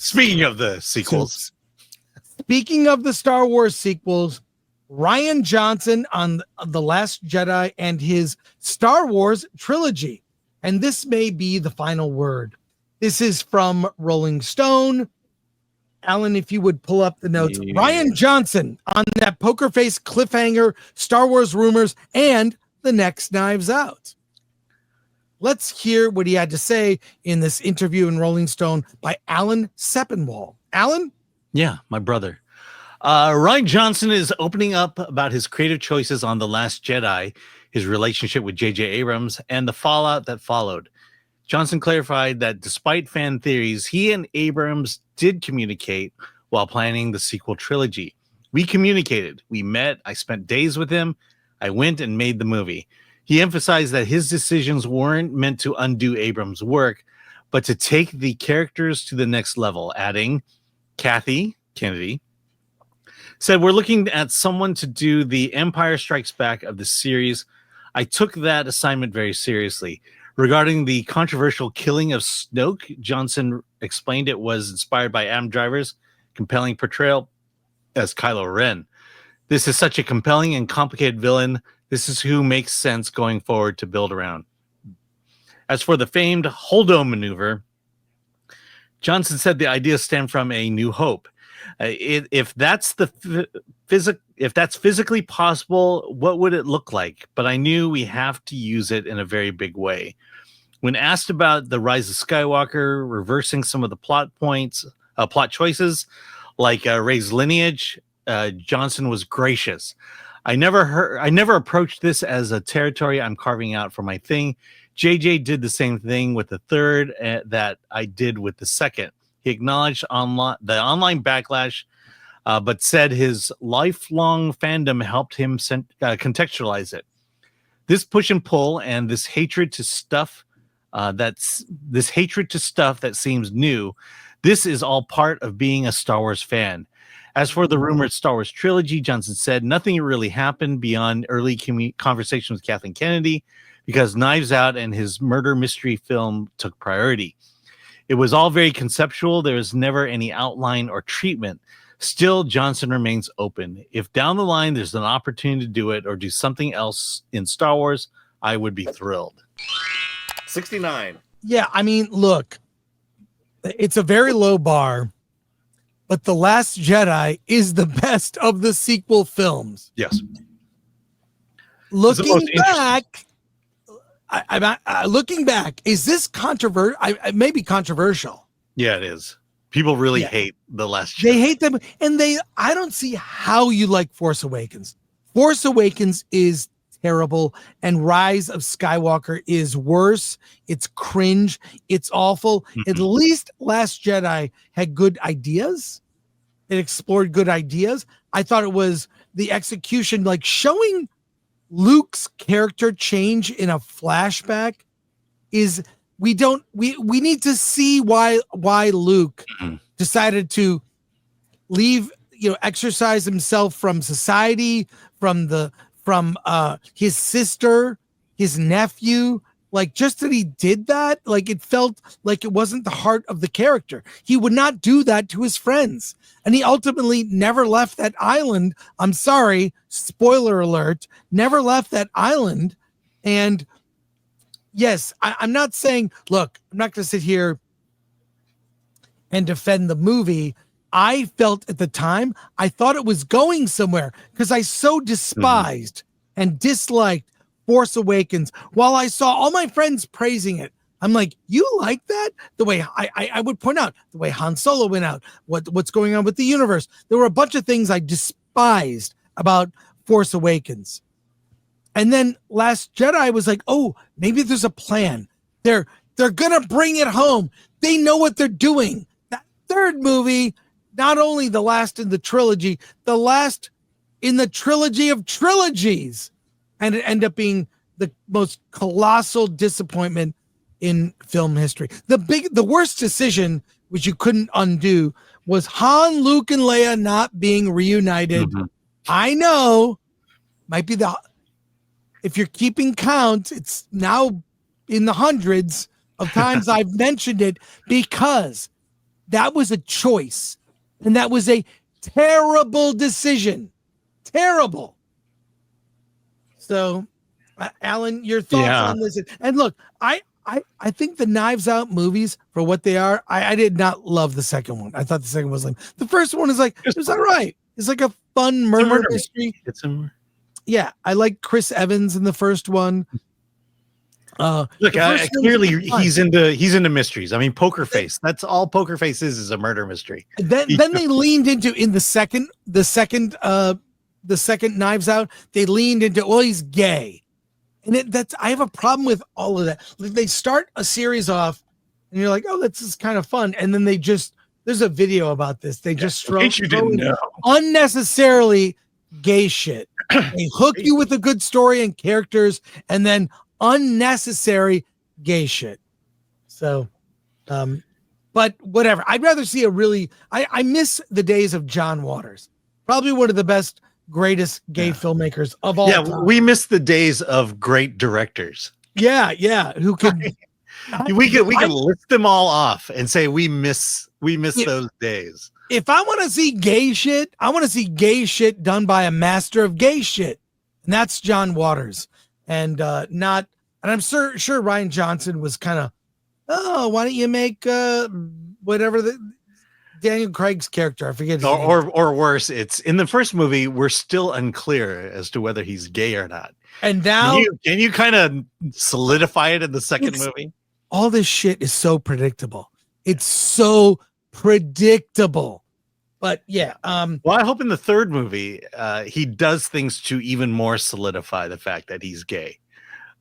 Speaking of the sequels. Speaking of the Star Wars sequels, Rian Johnson on The Last Jedi and his Star Wars trilogy. And this may be the final word. This is from Rolling Stone. Alan, if you would pull up the notes. Yeah. Rian Johnson on that poker face cliffhanger, Star Wars rumors, and the next Knives Out. Let's hear what he had to say in this interview in Rolling Stone by Alan Sepinwall. Alan? Yeah, my brother. Rian Johnson is opening up about his creative choices on The Last Jedi, his relationship with J.J. Abrams, and the fallout that followed. Johnson clarified that despite fan theories, he and Abrams did communicate while planning the sequel trilogy. We communicated. We met. I spent days with him. I went and made the movie. He emphasized that his decisions weren't meant to undo Abrams' work, but to take the characters to the next level, adding, Kathy Kennedy said, we're looking at someone to do the Empire Strikes Back of the series. I took that assignment very seriously. Regarding the controversial killing of Snoke, Johnson explained it was inspired by Adam Driver's compelling portrayal as Kylo Ren. This is such a compelling and complicated villain. This is who makes sense going forward to build around. As for the famed Holdo maneuver, Johnson said the idea stemmed from A New Hope. If that's physically possible, what would it look like? But I knew we have to use it in a very big way. When asked about the Rise of Skywalker, reversing some of the plot choices, like Rey's lineage, Johnson was gracious. I never approached this as a territory I'm carving out for my thing. JJ did the same thing with the third that I did with the second. He acknowledged the online backlash, but said his lifelong fandom helped him contextualize it. This push and pull and this hatred to stuff that seems new. This is all part of being a Star Wars fan. As for the rumored Star Wars trilogy, Johnson said nothing really happened beyond early conversation with Kathleen Kennedy because Knives Out and his murder mystery film took priority. It was all very conceptual. There was never any outline or treatment. Still, Johnson remains open. If down the line there's an opportunity to do it or do something else in Star Wars, I would be thrilled. 69. Yeah, I mean, look, it's a very low bar, but The Last Jedi is the best of the sequel films. Yes. Looking back, looking back, is this controversial? Maybe controversial. Yeah, it is. People really hate The Last Jedi. They hate them, and I don't see how you like Force Awakens. Force Awakens is terrible, and Rise of Skywalker is worse. It's cringe. It's awful. Mm-hmm. At least Last Jedi had good ideas. It explored good ideas. I thought it was the execution, like showing Luke's character change in a flashback is we need to see why Luke decided to leave, exercise himself from society, from his sister, his nephew, like just that he did that. Like it felt like it wasn't the heart of the character. He would not do that to his friends. And he ultimately never left that island. I'm sorry, spoiler alert, never left that island. And yes, I'm not saying, look, I'm not going to sit here and defend the movie. I felt at the time, I thought it was going somewhere because I so despised and disliked Force Awakens. While I saw all my friends praising it, I'm like, you like that? The way I would point out, the way Han Solo went out, what's going on with the universe. There were a bunch of things I despised about Force Awakens. And then Last Jedi was like, oh, maybe there's a plan. They're going to bring it home. They know what they're doing. That third movie, not only the last in the trilogy, the last in the trilogy of trilogies. And it ended up being the most colossal disappointment in film history. The worst decision, which you couldn't undo, was Han, Luke, and Leia not being reunited. I know, might be if you're keeping count, it's now in the hundreds of times I've mentioned it, because That was a choice, and that was a terrible decision. Terrible. So, Alan, your thoughts on this? And look, I think the Knives Out movies, for what they are, I did not love the second one. I thought the second was lame. The first one is like, it was all right. It's like a fun murder mystery. Yeah, I like Chris Evans in the first one. Look, clearly he's into mysteries. I mean, Poker Face. That's all Poker Face is a murder mystery. Then they leaned into in the second Knives Out. They leaned into, well, he's gay, and I have a problem with all of that. Like, they start a series off, and you're like, oh, this is kind of fun, and then there's a video about this. They just throw unnecessarily gay shit. They hook you with a good story and characters, and then unnecessary gay shit. So, but whatever. I'd rather see I miss the days of John Waters, probably one of the best, greatest gay filmmakers of all time. We miss the days of great directors. Yeah. Who could we can list them all off and say we miss those days. If I want to see gay shit, I want to see gay shit done by a master of gay shit, and that's John Waters. And and I'm sure Rian Johnson was kind of, oh, why don't you make whatever Daniel Craig's character? I forget his name. Or worse, it's in the first movie, we're still unclear as to whether he's gay or not. And now can you kind of solidify it in the second movie? All this shit is so predictable. It's so predictable. But yeah. Well, I hope in the third movie, he does things to even more solidify the fact that he's gay.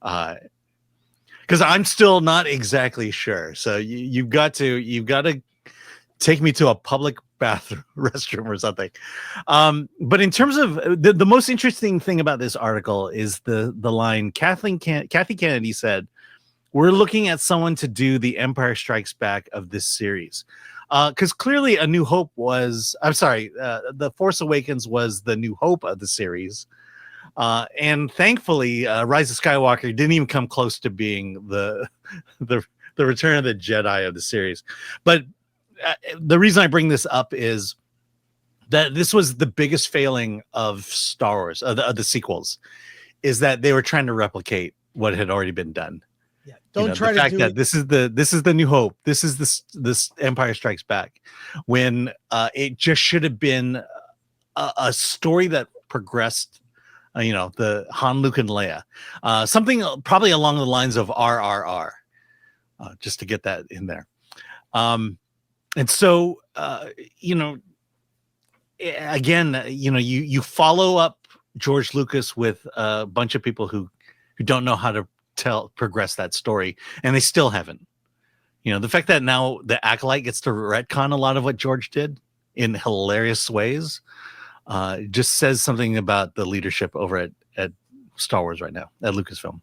Because I'm still not exactly sure. So you've got to take me to a public restroom or something. But in terms of the most interesting thing about this article is the line Kathy Kennedy said, "We're looking at someone to do the Empire Strikes Back of this series." Because clearly The Force Awakens was the New Hope of the series. And thankfully, Rise of Skywalker didn't even come close to being the Return of the Jedi of the series. But the reason I bring this up is that this was the biggest failing of Star Wars, of the sequels, is that they were trying to replicate what had already been done. Yeah, don't try the to fact do that it. This is the New Hope. This is this Empire Strikes Back, when it just should have been a story that progressed. The Han, Luke, and Leia, something probably along the lines of RRR, just to get that in there. And so, again, you follow up George Lucas with a bunch of people who don't know how to progress that story, and they still haven't. The fact that now the Acolyte gets to retcon a lot of what George did in hilarious ways. Just says something about the leadership over at Star Wars right now, at Lucasfilm.